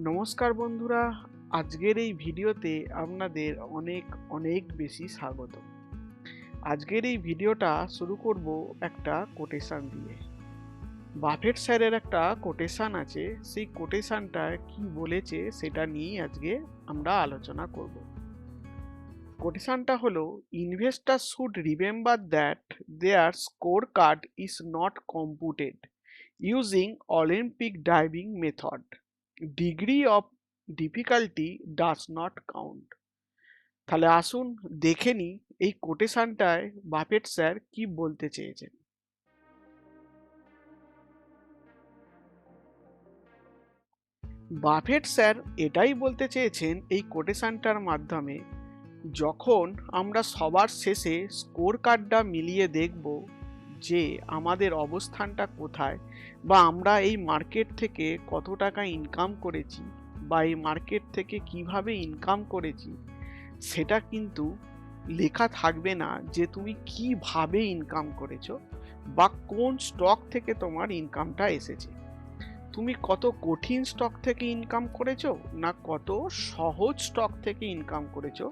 নমস্কার বন্ধুরা, আজকের এই ভিডিওতে আপনাদের অনেক অনেক বেশি স্বাগত। আজকের এই ভিডিওটা শুরু করব একটা কোটেশন দিয়ে। বাফেট স্যারের একটা কোটেশন আছে, সেই কোটেশনটা কি বলেছে সেটা নিয়েই আজকে আমরা আলোচনা করব। কোটেশনটা হলো, investor should remember that their score card is not computed using Olympic diving method. Degree of difficulty does not count. তাহলে আসুন দেখে নিই এই কোটেশনটায় বাফেট স্যার কি বলতে চেয়েছেন। বাফেট স্যার এটাই বলতে চেয়েছেন এই কোটেশনটার মাধ্যমে, যখন আমরা সবার শেষে স্কোর কার্ডটা মিলিয়ে দেখব যে আমাদের অবস্থানটা কোথায়, বা আমরা এই মার্কেট থেকে কত টাকা ইনকাম করেছি, বা এই মার্কেট থেকে কিভাবে ইনকাম করেছি, সেটা কিন্তু লেখা থাকবে না যে তুমি কিভাবে ইনকাম করেছো বা কোন স্টক থেকে তোমার ইনকামটা এসেছে। তুমি কত কঠিন স্টক থেকে ইনকাম করেছো না কত সহজ স্টক থেকে ইনকাম করেছো,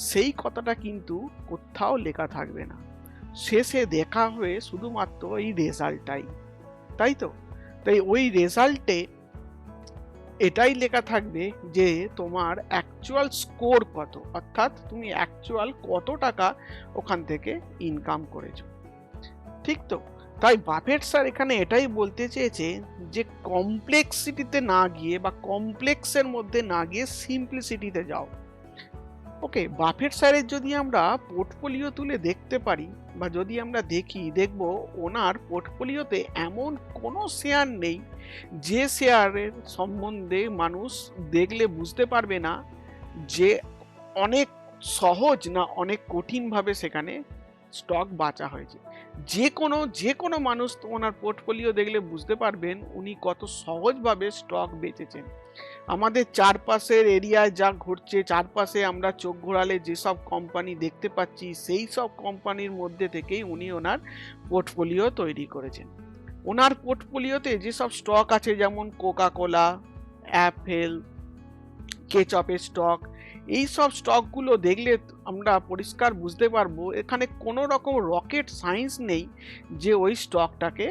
সেই কথাটা কিন্তু কোথাও লেখা থাকবে না। শেষে দেখা হবে শুধুমাত্র এই রেজাল্টটাই, তাই তো? তাই ওই রেজাল্টে এটাই লেখা থাকবে যে তোমার অ্যাকচুয়াল স্কোর কত, অর্থাৎ তুমি অ্যাকচুয়াল কত টাকা ওখান থেকে ইনকাম করেছো, ঠিক তো? তাই বাফেট স্যার এখানে এটাই বলতে চেয়েছে যে কমপ্লেক্সিটিতে না গিয়ে বা কমপ্লেক্সের মধ্যে না গিয়ে সিম্পলিসিটিতে যাও। ওকে, বাফেট স্যারের যদি আমরা পোর্টফোলিও তুলে দেখতে পারি বা যদি আমরা দেখব ওনার পোর্টফোলিওতে এমন কোনো শেয়ার নেই যে শেয়ারের সম্বন্ধে মানুষ দেখলে বুঝতে পারবে না যে অনেক সহজ না অনেক কঠিনভাবে সেখানে স্টক বাঁচা হয়েছে। যে কোনো মানুষ ওনার পোর্টফোলিও দেখলে বুঝতে পারবেন উনি কত সহজভাবে স্টক বেচেছেন। আমাদের চারপাশের এরিয়ায় যা ঘটছে, চারপাশে আমরা চোখ ঘোরালে যেসব কোম্পানি দেখতে পাচ্ছি, সেই সব কোম্পানির মধ্যে থেকেই উনি ওনার পোর্টফোলিও তৈরি করেছেন। ওনার পোর্টফোলিওতে যেসব স্টক আছে, যেমন কোকা কোলা, অ্যাপেল, কেচপের স্টক, এই সব স্টকগুলো দেখলে আমরা পরিষ্কার বুঝতে পারবো এখানে কোনো রকম রকেট সায়েন্স নেই যে ওই স্টকটাকে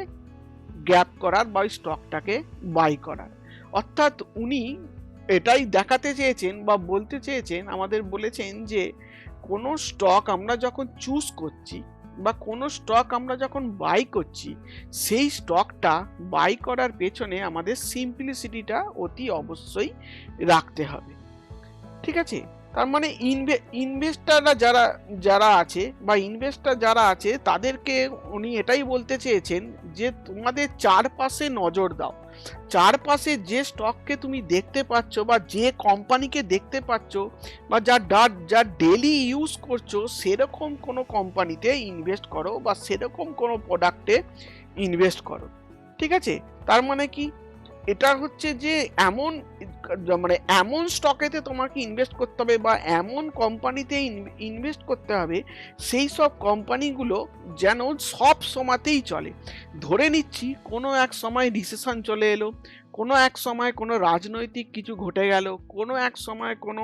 গ্যাপ করার বা ওই স্টকটাকে বাই করার। অর্থাৎ উনি এটাই দেখাতে চেয়েছেন বা বলতে চেয়েছেন, আমাদের বলেছেন যে কোনো স্টক আমরা যখন চুজ করছি বা কোনো স্টক আমরা যখন বাই করছি, সেই স্টকটা বাই করার পেছনে আমাদের সিম্পলিসিটিটা অতি অবশ্যই রাখতে হবে, ঠিক আছে? তার মানে ইনভেস্টাররা যারা আছে তাদেরকে উনি এটাই বলতে চেয়েছেন যে তোমাদের চারপাশে নজর দাও। চারপাশে যে স্টককে তুমি দেখতে পাচ্ছ বা যে কোম্পানিকে দেখতে পাচ্ছ বা যা ডেলি ইউজ করছো, সেরকম কোনো কোম্পানিতে ইনভেস্ট করো বা সেরকম কোনো প্রোডাক্টে ইনভেস্ট করো, ঠিক আছে? তার মানে কি, এটা হচ্ছে যে এমন স্টকেতে তোমাকে ইনভেস্ট করতে হবে বা এমন কোম্পানিতে ইনভেস্ট করতে হবে, সেই সব কোম্পানিগুলো যেন সব সময়তেই চলে। ধরে নিচ্ছি কোনো এক সময় রিসেশন চলে এলো, কোনো এক সময় কোনো রাজনৈতিক কিছু ঘটে গেল, কোনো এক সময় কোনো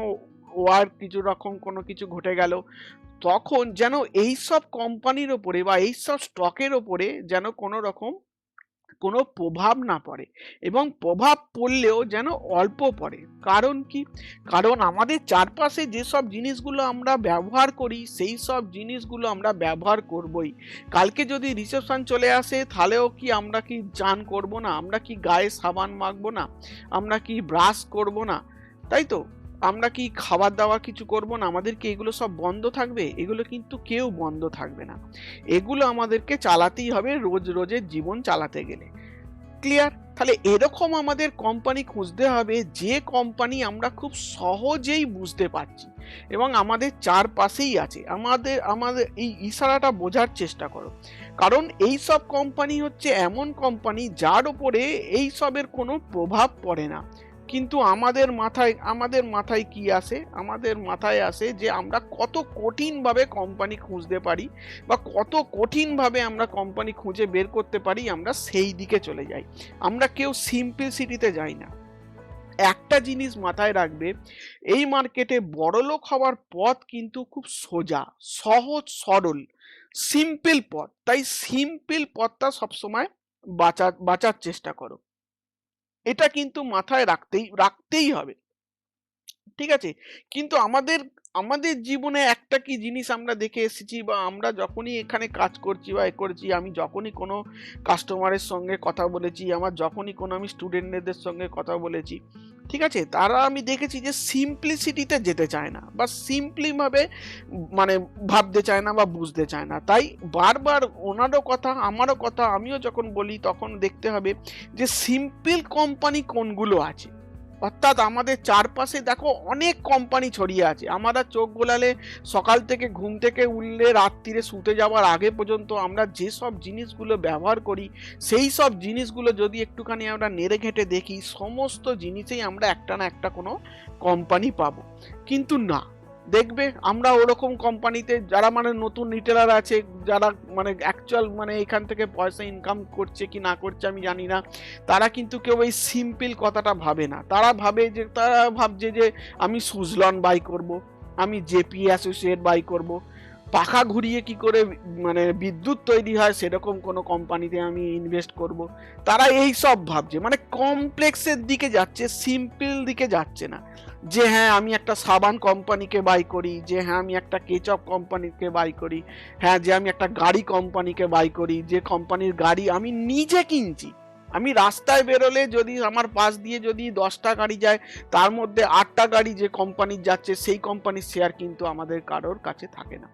ওয়ার কিছু রকম কোনো কিছু ঘটে গেল, তখন যেন এই সব কোম্পানির ওপরে বা এই সব স্টকের ওপরে যেন কোনো রকম কোনো প্রভাব না পড়ে, এবং প্রভাব পড়লেও যেন অল্প পড়ে। কারণ কি? কারণ আমাদের চারপাশে যেসব জিনিসগুলো আমরা ব্যবহার করি, সেই সব জিনিসগুলো আমরা ব্যবহার করবই। কালকে যদি রিসেপশন চলে আসে, তাহলেও কি আমরা কি চান করব না? আমরা কি গায়ে সাবান মাখবো না? আমরা কি ব্রাশ করব না? তাই তো? আমরা কি খাবার দাবার কিছু করব না? আমাদের কি এগুলো সব বন্ধ থাকবে? এগুলো কিন্তু কেউ বন্ধ থাকবে না। এগুলো আমাদেরকে চালাতেই হবে রোজের জীবন চালাতে গেলে। ক্লিয়ার? তাহলে এরকম আমাদের কোম্পানি খুঁজতে হবে যে কোম্পানি আমরা খুব সহজেই বুঝতে পারছি এবং আমাদের চারপাশেই আছে। আমাদের এই ইশারাটা বোঝার চেষ্টা করো, কারণ এই সব কোম্পানি হচ্ছে এমন কোম্পানি যার উপরে এই সবের কোনো প্রভাব পড়ে না। কিন্তু আমাদের মাথায় কি আসে? আমাদের মাথায় আসে যে আমরা কত কঠিনভাবে কোম্পানি খুঁজতে পারি বা কত কঠিনভাবে আমরা কোম্পানি খুঁজে বের করতে পারি, আমরা সেই দিকে চলে যাই। আমরা কেউ সিম্পলিসিটিতে যাই না। একটা জিনিস মাথায় রাখবে, এই মার্কেটে বড়লোক হওয়ার পথ কিন্তু খুব সোজা, সহজ সরল, সিম্পল পথ। তাই সিম্পল পথটা সবসময় বাঁচার চেষ্টা করো, এটা কিন্তু মাথায় রাখতেই হবে, ঠিক আছে? কিন্তু আমাদের জীবনে একটা কি জিনিস আমরা দেখে এসেছি, বা আমরা যখনই এখানে কাজ করছি বা করেছি, আমি যখনই কোনো কাস্টমারের সঙ্গে কথা বলেছি, আমার যখনই কোনো আমি স্টুডেন্টদের সঙ্গে কথা বলেছি, ঠিক আছে, তারা আমি দেখেছি যে সিম্পলিসিটিতে যেতে চায় না, বা সিম্পলি ভাবে মানে ভাবতে চায় না বা বুঝতে চায় না। তাই বারবার ওনারও কথা আমারও কথা আমিও যখন বলি, তখন দেখতে হবে যে সিম্পল কোম্পানি কোনগুলো আছে। অর্থাৎ আমাদের চারপাশে দেখো অনেক কোম্পানি ছড়িয়ে আছে, আমরা চোখ গোলালে সকাল থেকে ঘুম থেকে উঠলে রাত্রিরে শুতে যাওয়ার আগে পর্যন্ত আমরা যেসব জিনিসগুলো ব্যবহার করি, সেই সব জিনিসগুলো যদি একটুখানি আমরা নেড়ে ঘেঁটে দেখি, সমস্ত জিনিসেই আমরা একটা না একটা কোনো কোম্পানি পাবো। কিন্তু না, দেখবে আমরা ওরকম কোম্পানিতে যারা মানে নতুন রিটেলার আছে, যারা মানে অ্যাকচুয়াল মানে এখান থেকে পয়সা ইনকাম করছে কি না করছে আমি জানি না, তারা কিন্তু কেউ এই সিম্পল কথাটা ভাবে না। তারা ভাবছে যে আমি সুজলন বাই করব, আমি জেপি অ্যাসোসিয়েট বাই করব, পাখা ঘুরিয়ে কি করে মানে বিদ্যুৎ তৈরি হয় সেরকম কোনো কোম্পানিতে আমি ইনভেস্ট করব। তারা এই সব ভাবছে, মানে কমপ্লেক্সের দিকে যাচ্ছে, সিম্পল দিকে যাচ্ছে না। যে হ্যাঁ আমি একটা সাবান কোম্পানিকে বাই করি, যে হ্যাঁ আমি একটা কেচপ কোম্পানিকে বাই করি, হ্যাঁ যে আমি একটা গাড়ি কোম্পানিকে বাই করি, যে কোম্পানির গাড়ি আমি নিজে কিনছি। আমি রাস্তায় বেরোলে যদি আমার পাশ দিয়ে যদি 10টা গাড়ি যায়, তার মধ্যে 8টা গাড়ি যে কোম্পানির যাচ্ছে, সেই কোম্পানির শেয়ার কিন্তু আমাদের কারোর কাছে থাকে না।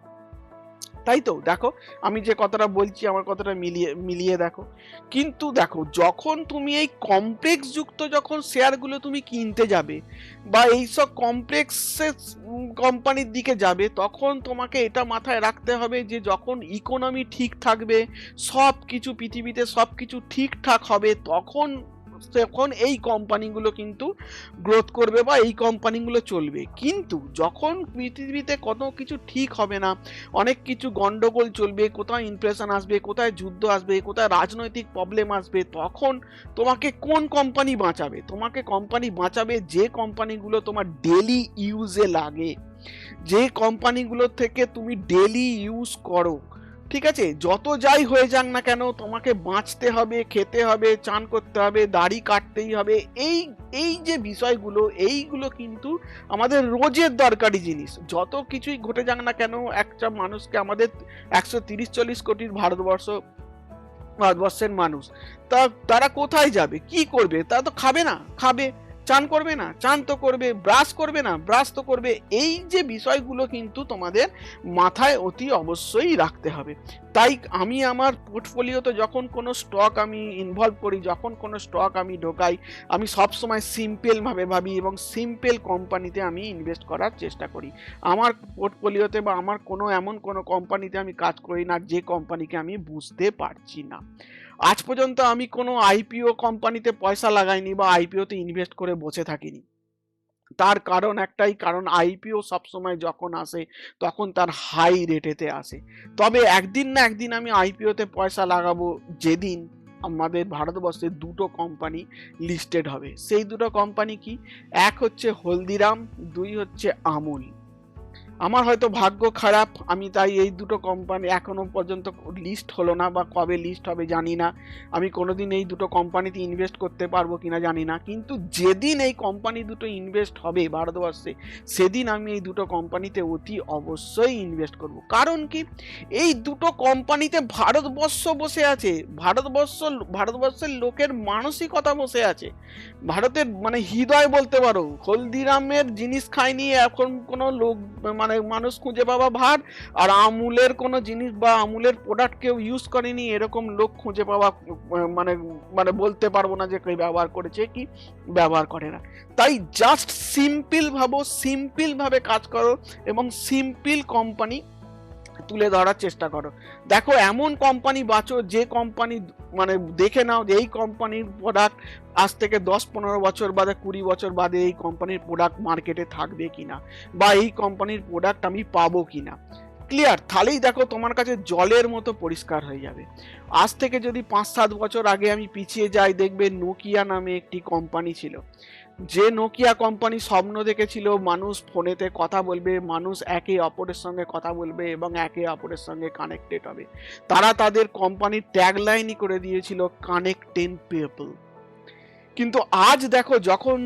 তাই তো দেখো, আমি যে কথাটা বলছি আমার কথাটা মিলিয়ে দেখো। কিন্তু দেখো, যখন তুমি এই কমপ্লেক্স যুক্ত যখন শেয়ারগুলো তুমি কিনতে যাবে, বা এইসব কমপ্লেক্স কোম্পানির দিকে যাবে, তখন তোমাকে এটা মাথায় রাখতে হবে যে যখন ইকোনমি ঠিক থাকবে, সব কিছু পৃথিবীতে সব কিছু ঠিকঠাক হবে, তখন এই কোম্পানিগুলো কিন্তু গ্রোথ করবে বা এই কোম্পানিগুলো চলবে। কিন্তু যখন পৃথিবীতে কোনো কিছু ঠিক হবে না, অনেক কিছু গন্ডগোল চলবে, কোথায় ইনফ্লেশন আসবে, কোথায় যুদ্ধ আসবে, কোথায় রাজনৈতিক প্রবলেম আসবে, তখন তোমাকে কোন কোম্পানি বাঁচাবে? তোমাকে কোম্পানি বাঁচাবে যে কোম্পানিগুলো তোমার ডেলি ইউজে লাগে, যে কোম্পানিগুলো থেকে তুমি ডেলি ইউজ করো, ঠিক আছে? যত যাই হয়ে যাক না কেন, তোমাকে বাঁচতে হবে, খেতে হবে, চান করতে হবে, দাড়ি কাটতেই হবে। এই এই যে বিষয়গুলো, এইগুলো কিন্তু আমাদের রোজের দরকারি জিনিস। যত কিছুই ঘটে যাক না কেন, একটা মানুষকে, আমাদের 130-40 কোটির ভারতবর্ষের মানুষ, তারা কোথায় যাবে, কি করবে? তারা তো খাবে না, খাবে। চান করবে না, চান তো করবে। ব্রাশ করবে না, ব্রাশ তো করবে। এই যে বিষয়গুলো কিন্তু তোমাদের মাথায় অতি অবশ্যই রাখতে হবে। তাই আমি আমার পোর্টফোলিওতে যখন কোনো স্টক আমি ইনভলভ করি, যখন কোনো স্টক আমি ঢোকাই, আমি সবসময় সিম্পল ভাবে ভাবি এবং সিম্পল কোম্পানিতে আমি ইনভেস্ট করার চেষ্টা করি। আমার পোর্টফোলিওতে বা আমার কোনো এমন কোনো কোম্পানিতে আমি কাজ করি না যে কোম্পানিকে আমি বুঝতে পারছি না। আজ পর্যন্ত আমি কোনো আইপিও কোম্পানিতে পয়সা লাগাইনি বা আইপিওতে ইনভেস্ট করে বসে থাকিনি। তার কারণ একটাই, কারণ আইপিও সবসময় যখন আসে তখন তার হাই রেটেতে আসে। তবে একদিন না একদিন আমি আইপিওতে পয়সা লাগাবো, যেদিন আমাদের ভারতবর্ষে দুটো কোম্পানি লিস্টেড হবে। সেই দুটো কোম্পানি কি? এক হচ্ছে হলদিরাম, দুই হচ্ছে আমুল। আমার হয়তো ভাগ্য খারাপ, আমি তাই এই দুটো কোম্পানি এখনো পর্যন্ত লিস্ট হলো না, বা কবে লিস্ট হবে জানি না। আমি কোনোদিন এই দুটো কোম্পানিতে ইনভেস্ট করতে পারবো কিনা জানি না, কিন্তু যেদিন এই কোম্পানি দুটো ইনভেস্ট হবে ভারতবর্ষে, সেদিন আমি এই দুটো কোম্পানিতে অতি অবশ্যই ইনভেস্ট করব। কারণ কি? এই দুটো কোম্পানিতে ভারতবর্ষ বসে আছে, ভারতবর্ষের লোকের মানসিকতা বসে আছে, ভারতের মানে হৃদয় বলতে পারো। হলদিরামের জিনিস খায়নি এখন কোনো লোক, মানে মানুষ খুঁজে পাওয়া ভার, আর আমুলের কোনো জিনিস বা আমুলের প্রোডাক্ট কেউ ইউজ করেনি এরকম লোক খুঁজে পাওয়া মানে মানে বলতে পারবো না যে কেউ ব্যবহার করেছে কি ব্যবহার করে না। তাই জাস্ট সিম্পল ভাবো, সিম্পল ভাবে কাজ করো এবং সিম্পল কোম্পানি তুলে ধরার চেষ্টা করো। দেখো এমন কোম্পানি বাঁচো যে কোম্পানি মানে দেখে নাও যে এই কোম্পানির প্রোডাক্ট আজ থেকে 10-15 বছর বাদে, 20 বছর বাদে এই কোম্পানির প্রোডাক্ট মার্কেটে থাকবে কিনা, বা এই কোম্পানির প্রোডাক্ট আমি পাবো কিনা। ক্লিয়ার? তাহলেই দেখো তোমার কাছে জলের মতো পরিষ্কার হয়ে যাবে। আজ থেকে যদি 5-7 বছর আগে আমি পিছিয়ে যাই, দেখবে নোকিয়া নামে একটি কোম্পানি ছিল, যে নোকিয়া কোম্পানি স্বপ্ন দেখেছিল মানুষ ফোনেতে কথা বলবে, মানুষ একে অপরের সঙ্গে কথা বলবে এবং একে অপরের সঙ্গে কানেক্টেড হবে। তারা তাদের কোম্পানির ট্যাগলাইনই করে দিয়েছিল কানেক্টিং পিপল। কিন্তু আজ দেখো, যখন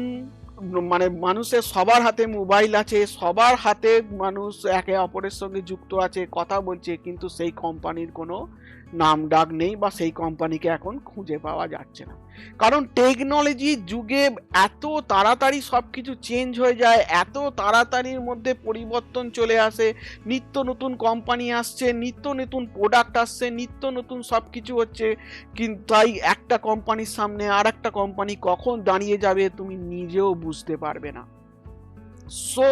মানে মানুষের সবার হাতে মোবাইল আছে, সবার হাতে মানুষ একে অপরের সঙ্গে যুক্ত আছে, কথা বলছে, কিন্তু সেই কোম্পানির কোনো নাম ডাক নেই বা সেই কোম্পানিকে এখন খুঁজে পাওয়া যাচ্ছে না। কারণ টেকনোলজির যুগে এত তাড়াতাড়ি সব কিছু চেঞ্জ হয়ে যায়, এত তাড়াতাড়ির মধ্যে পরিবর্তন চলে আসে, নিত্য নতুন কোম্পানি আসছে, নিত্য নতুন প্রোডাক্ট আসছে, নিত্য নতুন সব কিছু হচ্ছে, কিন্তু তাই একটা কোম্পানির সামনে আর একটা কোম্পানি কখন দাঁড়িয়ে যাবে তুমি নিজেও বুঝতে পারবে না। সো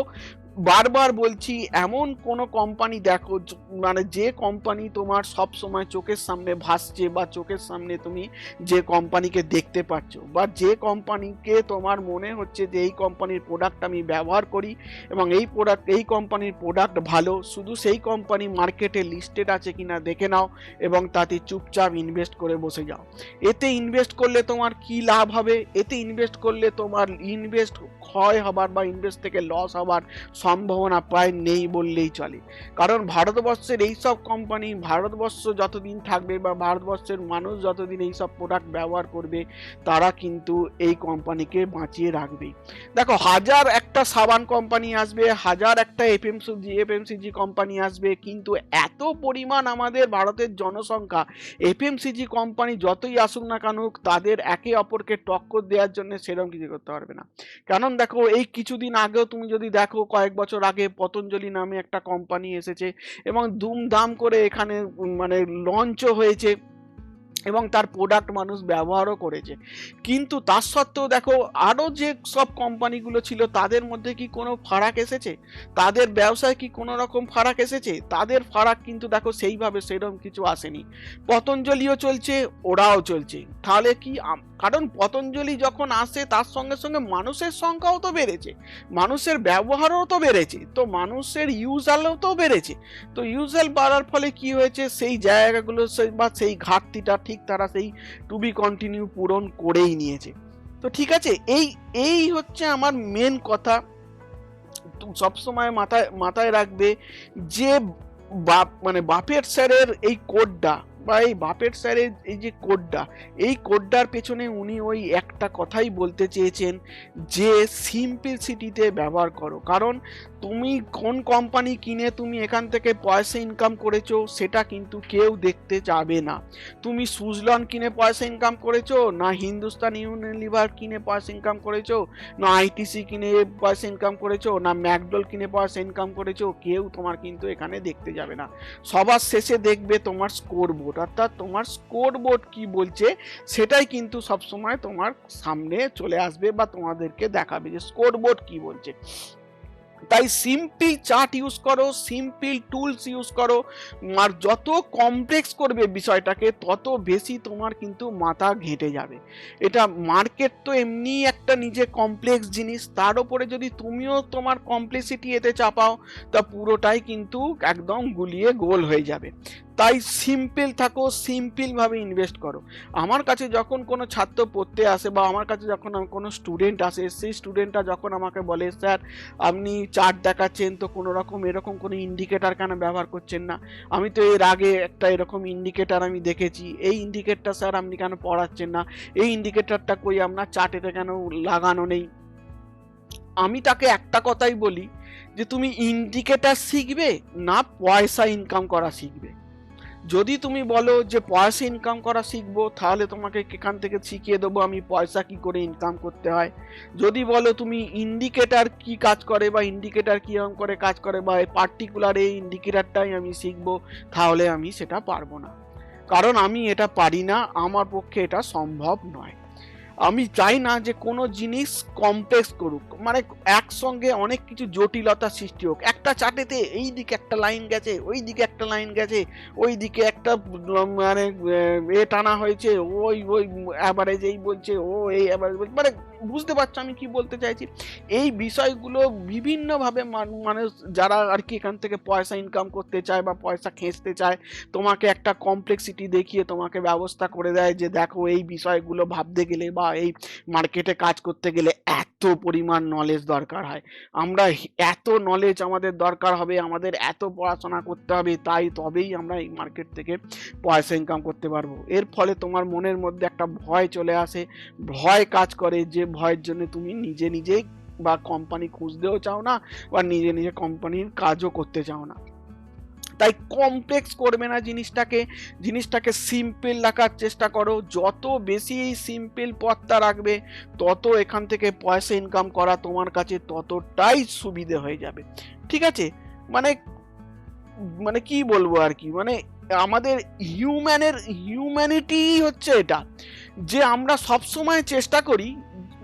বারবার বলছি, এমন কোন কোম্পানি দেখো, মানে যে কোম্পানি তোমার সব সময় চোখের সামনে ভাসছে, বা চোখের সামনে তুমি যে কোম্পানিকে দেখতে পাচ্ছ, বা যে কোম্পানিকে তোমার মনে হচ্ছে যে এই কোম্পানির প্রোডাক্ট আমি ব্যবহার করি এবং এই কোম্পানির প্রোডাক্ট ভালো, শুধু সেই কোম্পানি মার্কেটে লিস্টেড আছে কিনা দেখে নাও এবং তাতে চুপচাপ ইনভেস্ট করে বসে যাও। এতে ইনভেস্ট করলে তোমার কি লাভ হবে? এতে ইনভেস্ট করলে তোমার ইনভেস্ট ক্ষয় হবার বা ইনভেস্ট থেকে লস হবার সম্ভাবনা প্রায় নেই বললেই চলে। কারণ ভারতবর্ষের এইসব কোম্পানি, ভারতবর্ষ যতদিন থাকবে বা ভারতবর্ষের মানুষ যতদিন এইসব প্রোডাক্ট ব্যবহার করবে, তারা কিন্তু এই কোম্পানিকে বাঁচিয়ে রাখবে। দেখো, হাজার একটা সাবান কোম্পানি আসবে, হাজার একটা এফএমসিজি কোম্পানি আসবে, কিন্তু এত পরিমাণ আমাদের ভারতের জনসংখ্যা, এফএমসিজি কোম্পানি যতই আসুক না কেন, তাদের একে অপরকে টক্কর দেওয়ার জন্য সেরকম কিছু করতে পারবে না। কারণ দেখো, এই কিছুদিন আগেও তুমি যদি দেখো, কয়েক বছর আগে পতঞ্জলি নামে একটা কোম্পানি এসেছে এবং দুমদাম করে এখানে মানে লঞ্চও হয়েছে এবং তার প্রোডাক্ট মানুষ ব্যবহারও করেছে। কিন্তু তার সত্ত্বেও দেখো, আরও যে সব কোম্পানিগুলো ছিল তাদের মধ্যে কি কোনো ফারাক এসেছে? তাদের ব্যবসায় কি কোনো রকম ফারাক এসেছে? তাদের ফারাক কিন্তু দেখো সেইভাবে সেরকম কিছু আসেনি। পতঞ্জলিও চলছে, ওরাও চলছে। তাহলে কি, কারণ পতঞ্জলি যখন আসে তার সঙ্গে সঙ্গে মানুষের সংখ্যাও তো বেড়েছে, মানুষের ব্যবহারও তো বেড়েছে, তো মানুষের ইউজালও তো বেড়েছে। তো ইউজাল বাড়ার ফলে কি হয়েছে, সেই জায়গাগুলো বা সেই ঘাটতিটা ঠিক তারা সেই টু বি কন্টিনিউ পূরণ করেই নিয়েছে। তো ঠিক আছে, এই হচ্ছে আমার মেন কথা। সবসময় মাথায় রাখবে যে মানে বাফেট স্যারের এই কোডটা, বা এই বাফেট স্যারের এই যে কোডটা, এই কোডটার পেছনে উনি ওই একটা কথাই বলতে চেয়েছেন যে সিম্পলিসিটিতে ব্যবহার করো। কারণ তুমি কোন কোম্পানি কিনে তুমি এখান থেকে পয়সা ইনকাম করেছো সেটা কিন্তু কেউ দেখতে যাবে না। তুমি সুজলন কিনে পয়সা ইনকাম করেছো, না হিন্দুস্তান ইউনিলিভার কিনে পয়সা ইনকাম করেছো, না আইটিসি কিনে পয়সা ইনকাম করেছো, না ম্যাকডোল কিনে পয়সা ইনকাম করেছো, কেউ তোমার কিন্তু এখানে দেখতে যাবে না। সবার শেষে দেখবে তোমার স্কোর বোর্ড, অর্থাৎ তোমার স্কোর বোর্ড কি বলছে সেটাই কিন্তু সবসময় তোমার সামনে চলে আসবে বা তোমাদেরকে দেখাবে যে স্কোর বোর্ড কি বলছে। তাই সিম্পল চার্ট ইউজ করো, সিম্পল টুলস ইউজ করো। আর যত কমপ্লেক্স করবে বিষয়টাকে, তত বেশি তোমার কিন্তু মাথা ঘেঁটে যাবে। এটা মার্কেট তো এমনি একটা নিজে কমপ্লেক্স জিনিস, তার উপরে যদি তুমিও তোমার কমপ্লেক্সিটি এতে চাপাও, তা পুরোটাই কিন্তু একদম গুলিয়ে গোল হয়ে যাবে। তাই সিম্পল থাকো, সিম্পলভাবে ইনভেস্ট করো। আমার কাছে যখন কোনো ছাত্র পড়তে আসে বা আমার কাছে যখন কোনো স্টুডেন্ট আসে, সেই স্টুডেন্টটা যখন আমাকে বলে, স্যার আপনি চার্ট দেখাচ্ছেন তো কোনো রকম এরকম কোনো ইন্ডিকেটার কেন ব্যবহার করছেন না? আমি তো এর আগে একটা এরকম ইন্ডিকেটার আমি দেখেছি, এই ইন্ডিকেটরটা স্যার আপনি কেন পড়াচ্ছেন না? এই ইন্ডিকেটারটা কই আপনার চার্টেতে কেন লাগানো নেই? আমি তাকে একটা কথাই বলি যে তুমি ইন্ডিকেটার শিখবে না পয়সা ইনকাম করা শিখবে? যদি তুমি বলো যে পয়সা ইনকাম করা শিখবো, তাহলে তোমাকে এখান থেকে শিখিয়ে দেবো আমি পয়সা কি করে ইনকাম করতে হয়। যদি বলো তুমি ইন্ডিকেটার কি কাজ করে বা ইন্ডিকেটার কিরকম করে কাজ করে বা পার্টিকুলার এই ইন্ডিকেটারটাই আমি শিখবো, তাহলে আমি সেটা পারবো না। কারণ আমি এটা পারি না, আমার পক্ষে এটা সম্ভব নয়। আমি চাই না যে কোনো জিনিস কমপ্লেক্স করুক, মানে একসঙ্গে অনেক কিছু জটিলতা সৃষ্টি হোক। একটা চার্টেতে এই দিকে একটা লাইন গেছে, ওই দিকে একটা লাইন গেছে, ওই দিকে একটা মানে টানা হয়েছে, ওই অ্যাভারেজ এই বলছে, ও এই অ্যাভারেজ বলছে, মানে বুঝতে পারছো আমি কি বলতে চাইছি? এই বিষয়গুলো বিভিন্নভাবে মানুষ যারা আর কি এখান থেকে পয়সা ইনকাম করতে চায় বা পয়সা খেঁচতে চায়, তোমাকে একটা কমপ্লেক্সিটি দেখিয়ে তোমাকে ব্যবস্থা করে দেয় যে দেখো এই বিষয়গুলো ভাবতে গেলে বা এই মার্কেটে কাজ করতে গেলে এত পরিমাণ নলেজ দরকার হয়, আমরা এত নলেজ আমাদের দরকার হবে, আমাদের এত পড়াশোনা করতে হবে, তাই তবেই আমরা এই মার্কেট থেকে পয়সা ইনকাম করতে পারবো। এর ফলে তোমার মনের মধ্যে একটা ভয় চলে আসে, ভয় কাজ করে, যে ভয়ের জন্য তুমি নিজে নিজেই বা কোম্পানি খুঁজতেও চাও না বা নিজে নিজে কোম্পানির কাজও করতে চাও না। তাই কমপ্লেক্স করবে না জিনিসটাকে সিম্পল রাখার চেষ্টা করো। যত বেশি এই সিম্পল পথটা রাখবে, তত এখান থেকে পয়সা ইনকাম করা তোমার কাছে ততটাই সুবিধে হয়ে যাবে। ঠিক আছে? মানে মানে কি বলবো আর কি, মানে আমাদের হিউম্যানিটি হচ্ছে এটা, যে আমরা সব সময় চেষ্টা করি,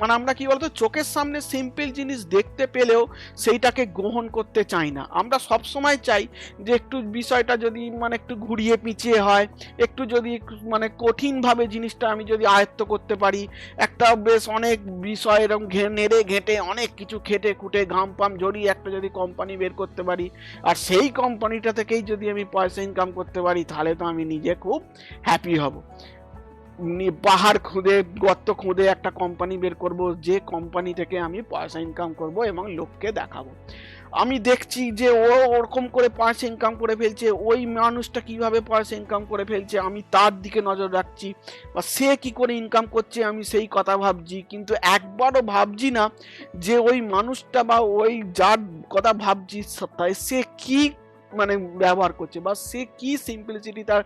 মানে আমরা কি বলতো চোখের সামনে সিম্পল জিনিস দেখতে পেলেও সেইটাকে গ্রহণ করতে চাই না। আমরা সব সময় চাই যে একটু বিষয়টা যদি মানে একটু ঘুরিয়ে পিছিয়ে হয়, একটু যদি মানে কঠিনভাবে জিনিসটা আমি যদি আয়ত্ত করতে পারি, একটা বেশ অনেক বিষয় এরকম নেড়ে ঘেঁটে অনেক কিছু খেটে খুঁটে ঘাম পাম ঝরিয়ে একটা যদি কোম্পানি বের করতে পারি, আর সেই কোম্পানিটা থেকেই যদি আমি পয়সা ইনকাম করতে পারি, তাহলে তো আমি নিজে খুব হ্যাপি হব। পাহাড় খুঁড়ে গর্ত খুঁড়ে একটা কোম্পানি বের করব, যে কোম্পানি থেকে আমি পয়সা ইনকাম করব এবং লোককে দেখাবো। আমি দেখছি যে ও ওরকম করে পয়সা ইনকাম করে ফেলছে, ওই মানুষটা কিভাবে পয়সা ইনকাম করে ফেলছে আমি তার দিকে নজর রাখছি, বা সে কি করে ইনকাম করছে আমি সেই কথা ভাবছি, কিন্তু একবারও ভাবছি না যে ওই মানুষটা বা ওই যার কথা ভাবছি সে কি মানে ব্যবহার করছে বা সে কি সিম্পলিসিটি তার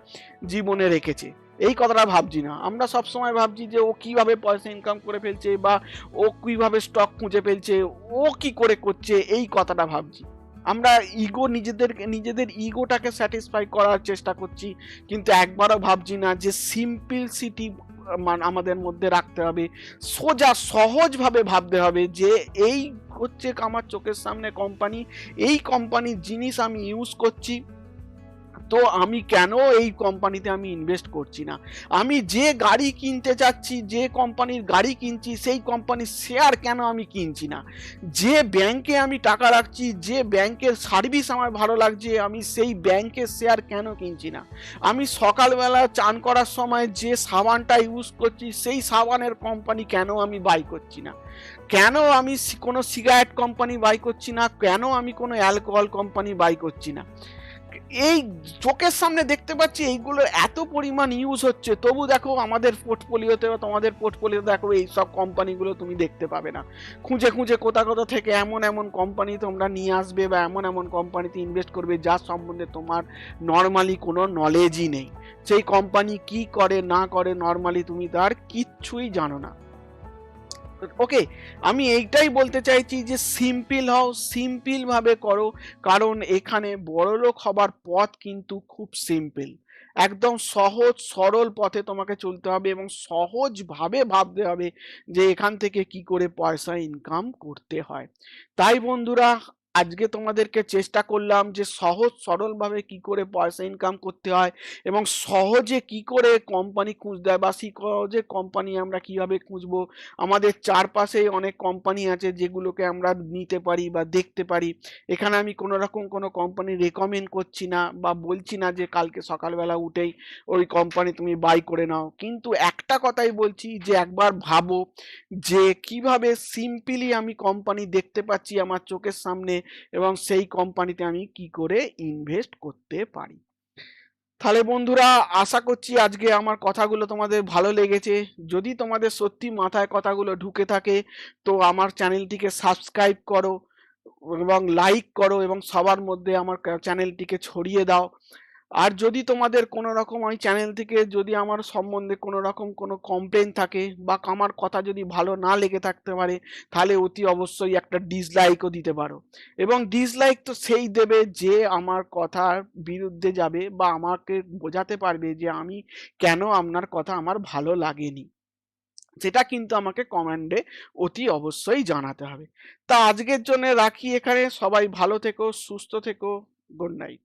জীবনে রেখেছে, এই কথাটা ভাবছি না। আমরা সব সময় ভাবছি যে ও কিভাবে পয়সা ইনকাম করে ফেলছে বা ও কিভাবে স্টক খুঁজে ফেলছে, ও কি করে করছে, এই কথাটা ভাবছি। আমরা নিজেদের ইগোটাকে স্যাটিসফাই করার চেষ্টা করছি, কিন্তু একবারও ভাবছি না যে সিম্পলসিটি আমাদের মধ্যে রাখতে হবে, সোজা সহজভাবে ভাবতে হবে যে এই হচ্ছে আমার চোখের সামনে কোম্পানি, এই কোম্পানির জিনিস আমি ইউজ করছি, তো আমি কেন এই কোম্পানিতে আমি ইনভেস্ট করছি না? আমি যে গাড়ি কিনতে যাচ্ছি, যে কোম্পানির গাড়ি কিনছি, সেই কোম্পানির শেয়ার কেন আমি কিনছি না? যে ব্যাংকে আমি টাকা রাখছি, যে ব্যাংকের সার্ভিস আমার ভালো লাগছে, আমি সেই ব্যাংকের শেয়ার কেন কিনছি না? আমি সকালবেলা চান করার সময় যে সাবানটা ইউজ করছি, সেই সাবানের কোম্পানি কেন আমি বাই করছি না? কেন আমি কোনো সিগারেট কোম্পানি বাই করছি না? কেন আমি কোনো অ্যালকোহল কোম্পানি বাই করছি না? এই চোখের সামনে দেখতে পাচ্ছি এইগুলো এত পরিমাণ ইউজ হচ্ছে, তবু দেখো আমাদের পোর্টফোলিওতে বা তোমাদের পোর্টফোলিও দেখো এই সব কোম্পানিগুলো তুমি দেখতে পাবে না। খুঁজে খুঁজে কোথা কোথা থেকে এমন এমন কোম্পানি তোমরা নিয়ে আসবে বা এমন এমন কোম্পানিতে ইনভেস্ট করবে যার সম্বন্ধে তোমার নর্মালি কোনো নলেজই নেই। সেই কোম্পানি কি করে না করে নর্মালি তুমি তার কিচ্ছুই জানো না। ওকে, আমি এইটাই বলতে চাইছি যে সিম্পল হও, সিম্পল ভাবে করো, কারণ এখানে বড়লোক হবার পথ কিন্তু খুব সিম্পল। একদম সহজ সরল পথে তোমাকে চলতে হবে এবং সহজভাবে ভাবতে হবে যে এখান থেকে কি করে পয়সা ইনকাম করতে হয়। তাই বন্ধুরা, আজকে তোমাদেরকে চেষ্টা করলাম যে সহজ সরল ভাবে কি করে পয়সা ইনকাম করতে হয় এবং সহজে কি করে কোম্পানি খুঁজতে হয় বা সহজে কোম্পানি আমরা কিভাবে খুঁজবো। আমাদের চারপাশে অনেক কোম্পানি আছে যেগুলোকে আমরা নিতে পারি বা দেখতে পারি। এখানে আমি কোনো রকম কোনো কোম্পানি রেকমেন্ড করছি না বা বলছি না যে কালকে সকালবেলা উঠেই ওই কোম্পানি তুমি বাই করে নাও, কিন্তু একটা কথাই বলছি যে একবার ভাবো যে কিভাবে সিম্পলি আমি কোম্পানি দেখতে পাচ্ছি আমার চোখের সামনে এবং সেই কোম্পানিতে আমি কি করে ইনভেস্ট করতে পারি। তাহলে বন্ধুরা, আশা করছি আজকে আমার কথাগুলো তোমাদের ভালো লেগেছে। যদি তোমাদের সত্যি মাথায় কথাগুলো ঢুকে থাকে, তো আমার চ্যানেলটিকে সাবস্ক্রাইব করো এবং লাইক করো এবং সবার মধ্যে আমার চ্যানেলটিকে ছড়িয়ে দাও। আর যদি তোমাদের কোনো রকম ওই চ্যানেল থেকে যদি আমার সম্বন্ধে কোনো রকম কোনো কমপ্লেন থাকে বা আমার কথা যদি ভালো না লেগে থাকতে পারে, তাহলে অতি অবশ্যই একটা ডিসলাইকও দিতে পারো। এবং ডিসলাইক তো সেই দেবে যে আমার কথার বিরুদ্ধে যাবে বা আমাকে বোঝাতে পারবে যে আমি কেন আপনার কথা আমার ভালো লাগেনি, সেটা কিন্তু আমাকে কমেন্টে অতি অবশ্যই জানাতে হবে। তা আজকের জন্য রাখি এখানে, সবাই ভালো থেকো, সুস্থ থেকো, গুড নাইট।